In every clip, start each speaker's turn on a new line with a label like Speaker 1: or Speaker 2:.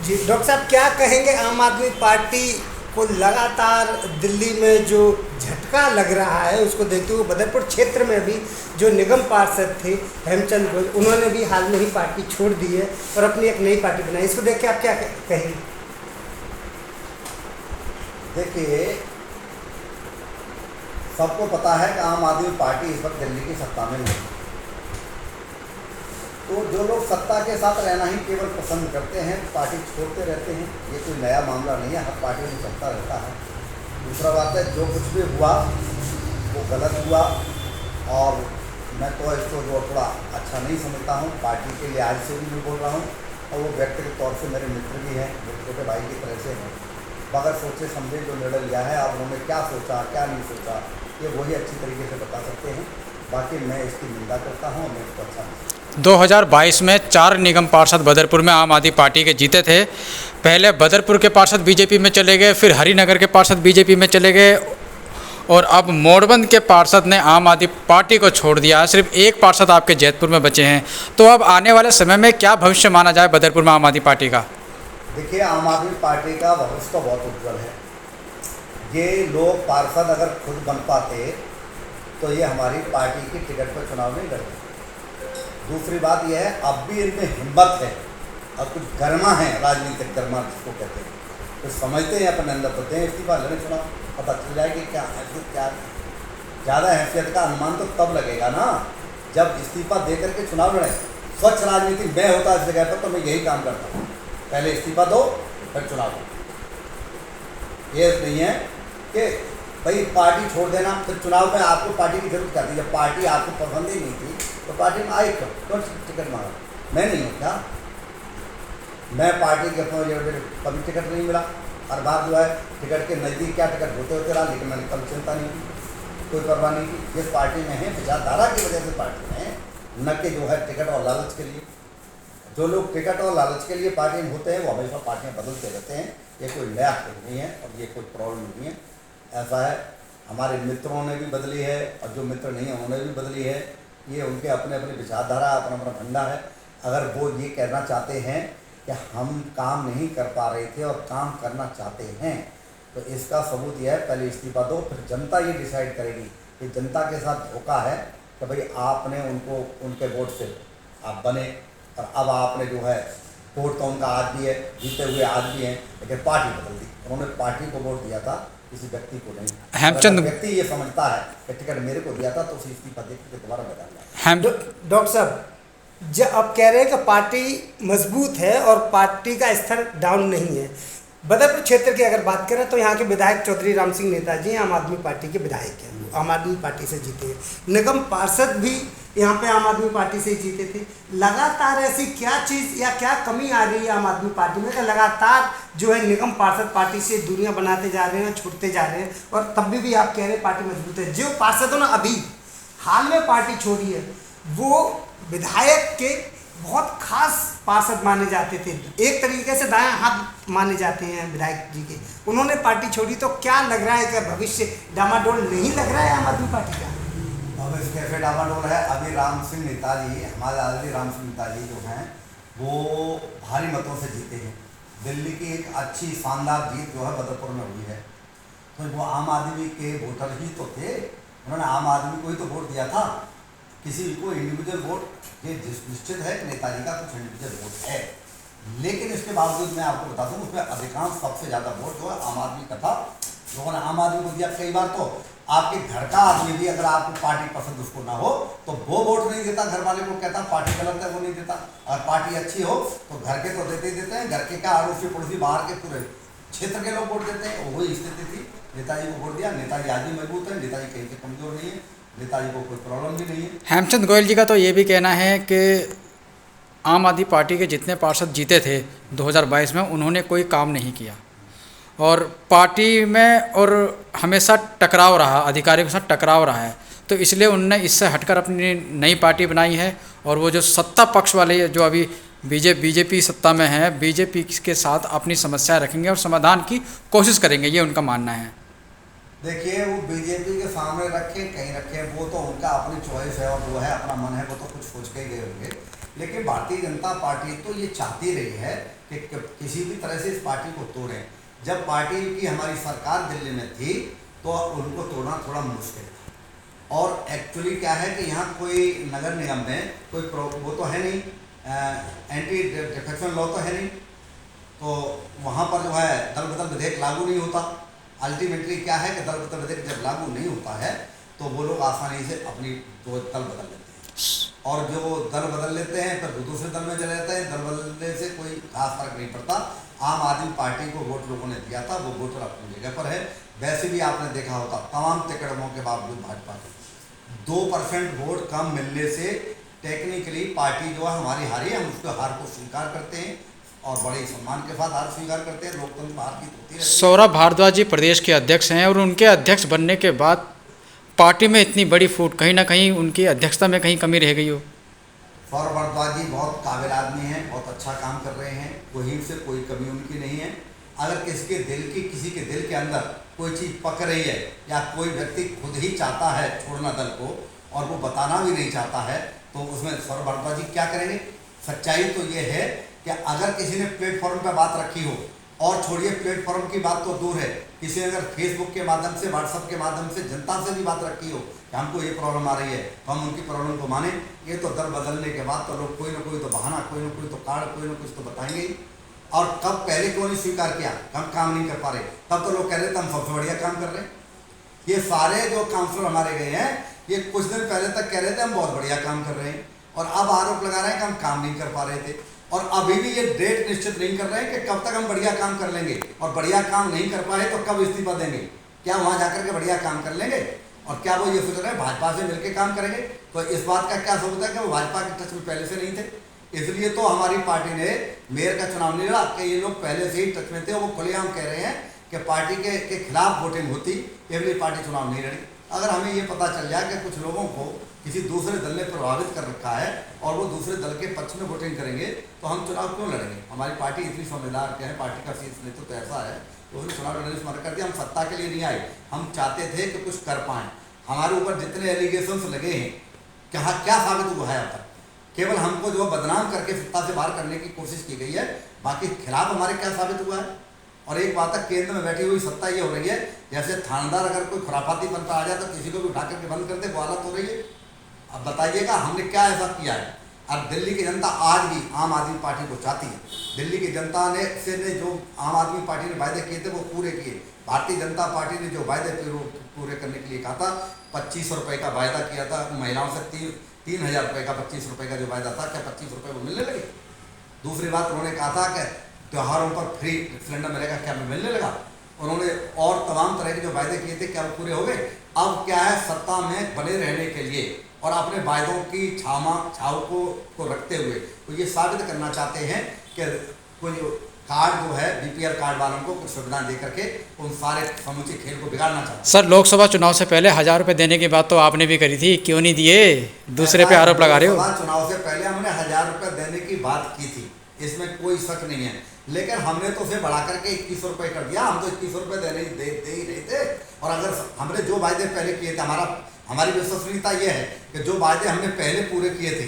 Speaker 1: जी doctor साहब, क्या कहेंगे आम आदमी पार्टी को लगातार दिल्ली में जो झटका लग रहा है उसको देखते हुए बदरपुर क्षेत्र में भी जो निगम पार्षद थे हेमचंद गोयल, उन्होंने भी हाल में ही पार्टी छोड़ दी है और अपनी एक नई पार्टी बनाई। इसको देख के आप क्या कहेंगे?
Speaker 2: देखिए, सबको पता है कि आम आदमी पार्टी इस वक्त दिल्ली की सत्ता में नहीं है। तो जो लोग सत्ता के साथ रहना ही केवल पसंद करते हैं, पार्टी छोड़ते रहते हैं। ये कोई नया मामला नहीं है, हर पार्टी में चलता रहता है। दूसरा बात है, जो कुछ भी हुआ वो गलत हुआ और मैं तो इसको जो थोड़ा अच्छा नहीं समझता हूँ। पार्टी के लिहाज से भी मैं बोल रहा हूँ और वो व्यक्तिगत तौर से मेरे मित्र भी हैं, मेरे छोटे भाई की तरह से हैं। बगैर सोचे समझे जो निर्णय लिया है, अब उन्होंने क्या सोचा क्या नहीं सोचा ये वही अच्छी तरीके से बता सकते हैं। बाकी मैं इसकी निंदा करता हूँ और मैं इसको अच्छा नहीं समझता।
Speaker 3: 2022 में 4 निगम पार्षद बदरपुर में आम आदमी पार्टी के जीते थे। पहले बदरपुर के पार्षद बीजेपी में चले गए, फिर हरिनगर के पार्षद बीजेपी में चले गए और अब मोड़बंद के पार्षद ने आम आदमी पार्टी को छोड़ दिया। सिर्फ एक पार्षद आपके जैतपुर में बचे हैं। तो अब आने वाले समय में क्या भविष्य माना जाए बदरपुर में आम आदमी पार्टी का?
Speaker 2: देखिए, आम आदमी पार्टी का भविष्य तो बहुत उज्जवल है। ये लोग पार्षद अगर खुद बन पाते तो ये हमारी पार्टी की टिकट पर चुनाव नहीं लड़ते। दूसरी बात यह है, अब भी इनमें हिम्मत है और कुछ गर्मा है, राजनीतिक गर्मा जिसको कहते हैं। तो समझते हैं अपने अंदर, तो दें इस्तीफा, लड़े चुनाव, पता चल जाए कि क्या हैसियत क्या है। ज़्यादा हैसियत का अनुमान तो तब लगेगा ना जब इस्तीफा दे करके चुनाव लड़ें। स्वच्छ राजनीति मैं होता इस जगह पर तो मैं यही काम करता हूँ, पहले इस्तीफा दो फिर चुनाव दो। ये नहीं है कि भाई पार्टी छोड़ देना फिर चुनाव में आपको पार्टी की जरूरत क्या थी। जब पार्टी आपको पसंद ही नहीं थी तो पार्टी में आई क्यों टिकट मांगा? मैं नहीं हूँ क्या? मैं पार्टी के कभी टिकट नहीं मिला। हर बार जो है टिकट के नज़दीक क्या टिकट होते होते रहा, लेकिन मैंने कभी चिंता नहीं की, कोई परवाह नहीं की। जिस पार्टी में है विचारधारा की वजह से पार्टी में है, न कि जो है टिकट और लालच के लिए। जो लोग टिकट और लालच के लिए पार्टी में होते हैं वो हमेशा पार्टियाँ बदलते रहते हैं। ये कोई नया खेल नहीं है और ये कोई प्रॉब्लम नहीं है। ऐसा है, हमारे मित्रों ने भी बदली है और जो मित्र नहीं है उन्होंने भी बदली है। ये उनके अपने अपनी विचारधारा, अपना अपना धंधा है। अगर वो ये कहना चाहते हैं कि हम काम नहीं कर पा रहे थे और काम करना चाहते हैं तो इसका सबूत यह है, पहले इस्तीफा दो, फिर जनता ये डिसाइड करेगी कि जनता के साथ धोखा है कि भाई आपने उनको उनके वोट से आप बने और अब आपने जो है वोट तो उनका आज भी है, जीते हुए आज भी हैं, लेकिन पार्टी बदल दी। उन्होंने पार्टी को वोट दिया था, किसी व्यक्ति को नहीं।
Speaker 3: हेमचंद
Speaker 2: व्यक्ति ये समझता है कि टिकट मेरे को दिया था तो उसे इस्तीफा दे के दोबारा बदल दिया।
Speaker 1: डॉक्टर साहब, जब आप कह रहे हैं कि पार्टी मजबूत है और पार्टी का स्तर डाउन नहीं है, बदरपुर क्षेत्र की अगर बात करें तो यहाँ के विधायक चौधरी राम सिंह नेताजी आम आदमी पार्टी के विधायक हैं, आम आदमी पार्टी से जीते हैं। निगम पार्षद भी यहाँ पे आम आदमी पार्टी से ही जीते थे। लगातार ऐसी क्या चीज़ या क्या कमी आ रही है आम आदमी पार्टी में कि लगातार जो है निगम पार्षद पार्टी से दूरियां बनाते जा रहे हैं, छूटते जा रहे हैं और तब भी आप कह रहे हैं पार्टी मजबूत है। जो पार्षदों ने अभी हाल में पार्टी छोड़ी है वो विधायक के बहुत खास पार्षद माने जाते थे, एक तरीके से दायां हाथ माने जाते हैं विधायक जी के। उन्होंने पार्टी छोड़ी तो क्या लग रहा है कि भविष्य डामाडोल नहीं लग रहा है आम आदमी पार्टी का?
Speaker 2: भविष्य कैसे डामाडोल है? अभी राम सिंह नेताजी, हमारे आदमी राम सिंह नेताजी जो हैं वो भारी मतों से जीते हैं। दिल्ली की एक अच्छी शानदार जीत जो है बदरपुर में हुई है, तो वो आम आदमी के वोटर ही तो थे। उन्होंने आम आदमी को ही तो वोट दिया था, किसी को इंडिविजुअल वोट ये निश्चित है कि नेताजी का कुछ इंडिविजुअल वोट है, लेकिन इसके बावजूद मैं आपको बता दूं उसमें अधिकांश सबसे ज़्यादा वोट जो है आम आदमी का था। लोगों ने आम आदमी को दिया। कई बार तो आपके घर का आदमी भी अगर आपको पार्टी पसंद उसको ना हो तो वो वोट नहीं देता, घर वाले को कहता पार्टी गलत है वो नहीं देता। और पार्टी अच्छी हो तो घर के तो देते ही देते हैं, घर के क्या अड़ोसी पड़ोसी बाहर के पूरे क्षेत्र के लोग वोट देते हैं। वही स्थिति थी, नेताजी को वोट दिया। नेताजी आज भी मजबूत है, नेताजी कहीं से कमज़ोर नहीं है, नेताजी को कोई प्रॉब्लम भी नहीं है।
Speaker 3: हेमचंद गोयल जी का तो ये भी कहना है कि आम आदमी पार्टी के जितने पार्षद जीते थे 2022 में उन्होंने कोई काम नहीं किया और पार्टी में और हमेशा टकराव रहा, अधिकारियों के साथ टकराव रहा है, तो इसलिए उन्होंने इससे हटकर अपनी नई पार्टी बनाई है। और वो जो सत्ता पक्ष वाले जो अभी बीजेपी सत्ता में है, बीजेपी के साथ अपनी समस्याएं रखेंगे और समाधान की कोशिश करेंगे, ये उनका मानना है।
Speaker 2: देखिए, वो बीजेपी के सामने रखें कहीं रखें वो तो उनका अपनी चॉइस है और जो है अपना मन है वो तो कुछ सोच के गए होंगे। लेकिन भारतीय जनता पार्टी तो ये चाहती रही है कि किसी भी तरह से इस पार्टी को तोड़ें। जब पार्टी की हमारी सरकार दिल्ली में थी तो उनको तोड़ना थोड़ा मुश्किल था। और एक्चुअली क्या है कि यहाँ कोई नगर निगम में कोई वो तो है नहीं, एंटी डिफेक्शन लॉ तो है नहीं, तो वहाँ पर जो है दल बदल विधेयक लागू नहीं होता। अल्टीमेटली क्या है कि दल बदल विधेयक जब लागू नहीं होता है तो वो लोग आसानी से अपनी जो दल बदल लेते हैं, और जो दल बदल लेते हैं फिर दूसरे दल में चले जाते हैं। दल बदलने से कोई खास फर्क नहीं पड़ता। आम आदमी पार्टी को वोट लोगों ने दिया था, वो वोटर अपनी जगह पर है। वैसे भी आपने देखा होता तमाम तिकड़मों के बावजूद भाजपा के 2% वोट कम मिलने से टेक्निकली पार्टी जो है हमारी हारी है। हम उसको हार को स्वीकार करते हैं और बड़े सम्मान के साथ हार स्वीकार करते हैं। लोकतंत्र हार की होती है।
Speaker 3: सौरभ भारद्वाज जी प्रदेश के अध्यक्ष हैं और उनके अध्यक्ष बनने के बाद पार्टी में इतनी बड़ी फूट, कहीं ना कहीं उनकी अध्यक्षता में कहीं कमी रह गई हो?
Speaker 2: सौरभ भारद्वाज जी बहुत काबिल आदमी हैं, बहुत अच्छा काम कर रहे हैं, वहीं से कोई कमी उनकी नहीं है। अगर किसी के दिल के अंदर कोई चीज़ पक रही है या कोई व्यक्ति खुद ही चाहता है छोड़ना दल को और वो बताना भी नहीं चाहता है तो उसमें सौरभ भारद्वाज जी क्या करेंगे? सच्चाई तो ये है कि अगर किसी ने प्लेटफॉर्म पर बात रखी हो, और छोड़िए प्लेटफॉर्म की बात तो दूर है, किसी ने अगर फेसबुक के माध्यम से, व्हाट्सएप के माध्यम से जनता से भी बात रखी हो कि हमको ये प्रॉब्लम आ रही है तो हम उनकी प्रॉब्लम को माने। ये तो दल बदलने के बाद तो लोग कोई ना कोई तो बहाना, कोई ना कोई तो कार्ड, कोई ना कुछ तो बताएंगे ही। और कब पहले क्यों नहीं स्वीकार किया? हम काम नहीं कर पा रहे, तब तो लोग कह रहे थे हम सबसे बढ़िया काम कर रहे हैं। ये सारे जो काउंसलर हमारे गए हैं ये कुछ दिन पहले तक कह रहे थे हम बहुत बढ़िया काम कर रहे हैं, और अब आरोप लगा रहे हैं कि हम काम नहीं कर पा रहे थे। और अभी भी ये डेट निश्चित नहीं कर रहे हैं कि कब तक हम बढ़िया काम कर लेंगे, और बढ़िया काम नहीं कर पाए तो कब इस्तीफा देंगे। क्या वहाँ जाकर के बढ़िया काम कर लेंगे? और क्या वो ये सोच रहे हैं भाजपा से मिलकर काम करेंगे? तो इस बात का क्या सबूत है कि वो भाजपा के टच में पहले से नहीं थे? इसलिए तो हमारी पार्टी ने मेयर का चुनाव नहीं लड़ा कि ये लोग पहले से ही टच में थे। वो खुलेआम कह रहे हैं कि पार्टी के खिलाफ वोटिंग होती, इसलिए पार्टी चुनाव नहीं लड़ी। अगर हमें ये पता चल जाए कि कुछ लोगों को किसी दूसरे दल ने प्रभावित कर रखा है और वो दूसरे दल के पक्ष में वोटिंग करेंगे तो हम चुनाव क्यों लड़ेंगे? हमारी पार्टी इतनी समझदार के हैं, पार्टी का शीर्ष नेतृत्व तो ऐसा है तो उसने चुनाव लड़ने से मना कर दिया। हम सत्ता के लिए नहीं आए, हम चाहते थे कि कुछ कर पाएँ। हमारे ऊपर जितने एलिगेशंस लगे हैं क्या साबित हुआ है अब तक? केवल हमको जो बदनाम करके सत्ता से बाहर करने की कोशिश की गई है, बाकी खिलाफ हमारे क्या साबित हुआ है? और एक बात है, केंद्र में बैठी हुई सत्ता ये हो रही है जैसे थानेदार अगर कोई खुराफाती बनता आ जाए तो किसी को भी उठा करके बंद कर दे, वो हालत हो रही है। अब बताइएगा हमने क्या ऐसा किया है? अब दिल्ली की जनता आज भी आम आदमी पार्टी को चाहती है। दिल्ली की जनता ने जो आम आदमी पार्टी ने वायदे किए थे वो पूरे किए। भारतीय जनता पार्टी ने जो वायदे पूरे करने के लिए कहा था, 2500 रुपये का वायदा किया था महिलाओं से, 3000 रुपये का 25 रुपये का जो वायदा था, क्या 25 रुपये वो मिलने लगे? दूसरी बात उन्होंने कहा था कि त्योहारों पर फ्री सिलेंडर मिलेगा, क्या मिलने लगा? उन्होंने और तमाम तरह के जो वायदे किए थे क्या वो पूरे हो गए? अब क्या है, सत्ता में बने रहने के लिए और अपने वायदों की छाव को रखते हुए तो ये साबित करना चाहते हैं कि कोई कार्ड जो है बीपीएल कार्ड वालों को कुछ सुविधाएं दे करके उन सारे समूचे खेल को बिगाड़ना चाहते हैं।
Speaker 3: सर, लोकसभा चुनाव से पहले 1000 रुपये देने की बात तो आपने भी करी थी, क्यों नहीं दिए? दूसरे पे आरोप लगा रहे हो।
Speaker 2: लोकसभा चुनाव से पहले हमने 1000 रुपये देने की बात की थी, इसमें कोई शक नहीं है, लेकिन हमने तो उसे बढ़ा करके 2100 रुपये कर दिया। हम तो 2100 रुपये दे ही नहीं थे। और अगर हमने जो वायदे पहले किए थे, हमारी विश्वसनीयता ये है कि जो वायदे हमने पहले पूरे किए थे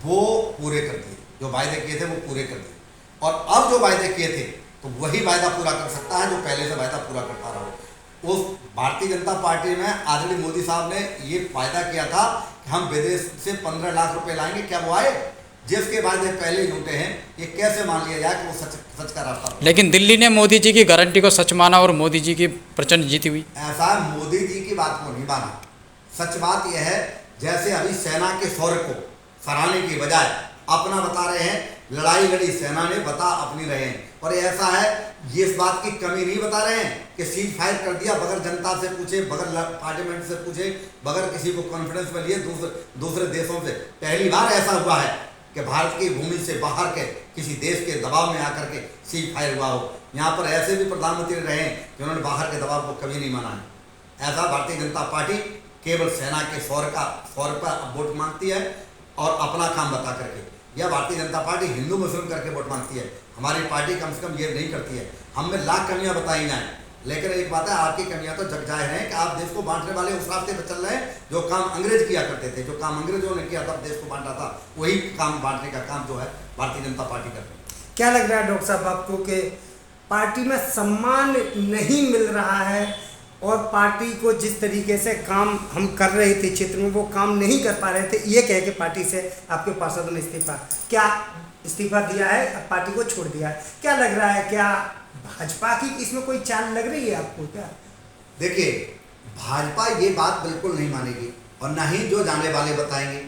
Speaker 2: वो पूरे कर दिए, जो वायदे किए थे वो पूरे कर दिए, और अब जो वायदे किए थे तो वही वायदा पूरा कर सकता है जो पहले से वायदा पूरा करता रहो। उस भारतीय जनता पार्टी में आदरणीय मोदी साहब ने ये वायदा किया था कि हम विदेश से 15 लाख रुपए लाएंगे, क्या वो आए? जिसके वायदे पहले झूठे हैं, ये कैसे मान लिया जाए कि वो सच का रास्ता?
Speaker 3: लेकिन दिल्ली ने मोदी जी की गारंटी को सच माना और मोदी जी की प्रचंड जीती हुई।
Speaker 2: ऐसा मोदी जी की बात को नहीं माना। सच बात यह है, जैसे अभी सेना के शौर्य को सराहने की बजाय अपना बता रहे हैं, लड़ाई लड़ी सेना ने, बता अपनी रहे हैं। और ऐसा है, ये इस बात की कमी नहीं बता रहे हैं कि सीज फायर कर दिया बगैर जनता से पूछे, बगैर पार्लियामेंट से पूछे, बगैर किसी को कॉन्फ्रेंस में लिए दूसरे देशों से। पहली बार ऐसा हुआ है कि भारत की भूमि से बाहर के किसी देश के दबाव में आकर के सीज फायर हुआ हो। यहाँ पर ऐसे भी प्रधानमंत्री रहे हैं कि उन्होंने बाहर के दबाव को कभी नहीं माना है। ऐसा भारतीय जनता पार्टी केवल सेना के शौर्य पर वोट मांगती है और अपना काम बता करके। यह भारतीय जनता पार्टी हिंदू मुस्लिम करके वोट मांगती है। हमारी पार्टी कम से कम ये नहीं करती है। हम में लाख कमियां बताई जाएं, लेकिन एक बात है, आपकी कमियां तो जग जाहिर हैं कि आप देश को बांटने वाले उस रास्ते पर चल रहे हैं जो काम अंग्रेज किया करते थे। जो काम अंग्रेजों ने किया था, देश को बांटा था, वही काम बांटने का काम जो है भारतीय जनता पार्टी कर रही है।
Speaker 1: क्या लग रहा है डॉक्टर साहब आपको कि पार्टी में सम्मान नहीं मिल रहा है और पार्टी को जिस तरीके से काम हम कर रहे थे क्षेत्र में वो काम नहीं कर पा रहे थे, ये कह के पार्टी से आपके पार्षदों ने इस्तीफा दिया है, अब पार्टी को छोड़ दिया है? क्या लग रहा है, क्या भाजपा की इसमें कोई चाल लग रही है आपको? क्या
Speaker 2: देखिए, भाजपा ये बात बिल्कुल नहीं मानेगी और ना ही जो जाने वाले बताएंगे।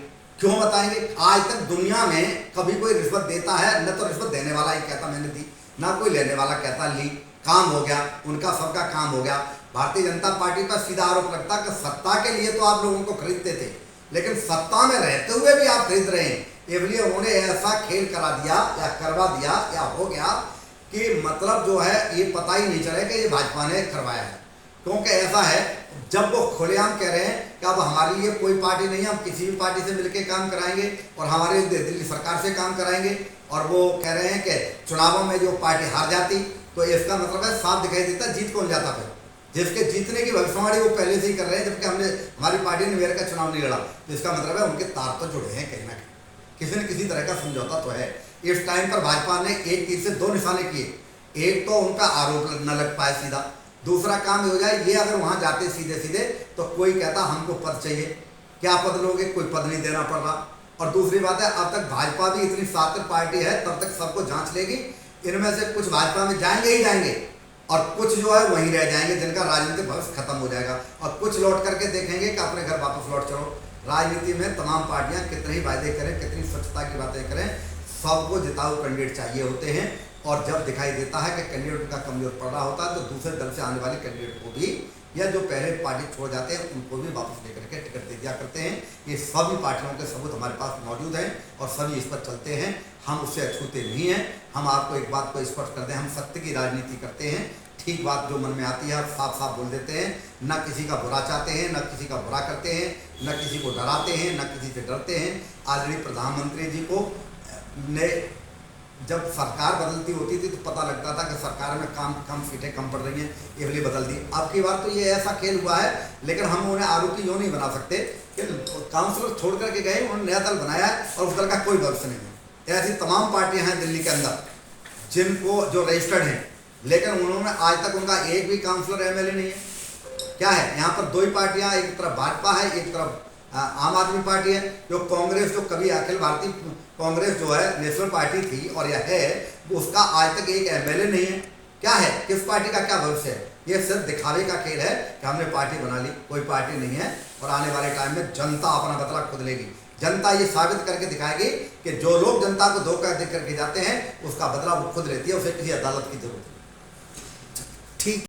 Speaker 2: क्यों बताएंगे? आज तक दुनिया में कभी कोई रिश्वत देता है, न तो रिश्वत देने वाला ही कहता मैंने दी, ना कोई लेने वाला कहता ली। काम हो गया, उनका सबका काम हो गया। भारतीय जनता पार्टी पर सीधा आरोप लगता कि सत्ता के लिए तो आप लोगों को खरीदते थे, लेकिन सत्ता में रहते हुए भी आप खरीद रहे हैं। इसलिए उन्होंने ऐसा खेल करा दिया या करवा दिया या हो गया कि मतलब जो है ये पता ही नहीं चले कि ये भाजपा ने करवाया है। क्योंकि ऐसा है, जब वो खुलेआम कह रहे हैं कि अब हमारे लिए कोई पार्टी नहीं है, हम किसी भी पार्टी से मिलकर काम कराएंगे और हमारे दिल्ली सरकार से काम कराएंगे, और वो कह रहे हैं कि चुनावों में जो पार्टी हार जाती तो इसका मतलब है साफ दिखाई देता जीत कौन जाता फिर। जिसके जीतने की भविष्यवाणी वो पहले से ही कर रहे हैं, जबकि हमारी पार्टी ने मेयर का चुनाव नहीं लड़ा। तो इसका मतलब है उनके तार तो जुड़े हैं कहीं ना कहीं, किसी न किसी तरह का समझौता तो है। इस टाइम पर भाजपा ने एक तीर से दो निशाने किए। एक तो उनका आरोप न लग पाए सीधा, दूसरा काम हो जाए ये अगर वहां जाते सीधे सीधे तो कोई कहता हमको पद चाहिए, क्या पद लोगे, कोई पद नहीं देना पड़ रहा। और दूसरी बात है, अब तक भाजपा भी इतनी शातिर पार्टी है, तब तक सबको जांच लेगी। इनमें से कुछ भाजपा में जाएंगे ही जाएंगे और कुछ जो है वहीं रह जाएंगे, जिनका राजनीतिक भविष्य खत्म हो जाएगा, और कुछ लौट करके देखेंगे कि अपने घर वापस लौट चलो। राजनीति में तमाम पार्टियां कितने ही वायदे करें, कितनी स्वच्छता की बातें करें, सबको जिताऊ कैंडिडेट चाहिए होते हैं। और जब दिखाई देता है कि कैंडिडेट का कमजोर पड़ रहा होता है तो दूसरे दल से आने वाले कैंडिडेट को भी, या जो पहले पार्टी छोड़ जाते हैं उनको भी वापस लेकर के टिकट दे दिया करते हैं। ये सभी पार्टियों के सबूत हमारे पास मौजूद हैं और सभी इस पर चलते हैं, हम उससे अछूते नहीं हैं। हम आपको एक बात को स्पष्ट कर दें, हम सत्य की राजनीति करते हैं। ठीक बात जो मन में आती है साफ साफ बोल देते हैं, न किसी का बुरा चाहते हैं, न किसी का बुरा करते हैं, न किसी को डराते हैं, न किसी से डरते हैं। ऑलरेडी प्रधानमंत्री जी को ने जब सरकार बदलती होती थी तो पता लगता था कि सरकार में कम सीटें कम पड़ रही हैं, ये वाली बदल दी। अब की बार तो ये ऐसा खेल हुआ है, लेकिन हम उन्हें आरोपी यूँ नहीं बना सकते कि काउंसिलर छोड़ करके गए, उन्होंने नया दल बनाया और उस दल का कोई भविष्य नहीं है। ऐसी तमाम पार्टियां हैं दिल्ली के अंदर जिनको जो रजिस्टर्ड हैं, लेकिन उन्होंने आज तक उनका एक भी काउंसिलर एमएलए नहीं है। क्या है, यहाँ पर दो ही पार्टियां, एक तरफ भाजपा है, एक तरफ आम आदमी पार्टी है। जो कांग्रेस, जो कभी अखिल भारतीय कांग्रेस जो है नेशनल पार्टी थी और यह है, उसका आज तक एक एमएलए नहीं है। क्या है, किस पार्टी का क्या भविष्य है? ये सिर्फ दिखावे का खेल है कि हमने पार्टी बना ली, कोई पार्टी नहीं है। और आने वाले टाइम में जनता अपना बदला खुद लेगी। जनता ये साबित करके दिखाएगी कि जो लोग जनता को धोखा दे करके जाते हैं उसका बदला वो खुद लेती है, उसे किसी अदालत की जरूरत नहीं।
Speaker 1: ठीक।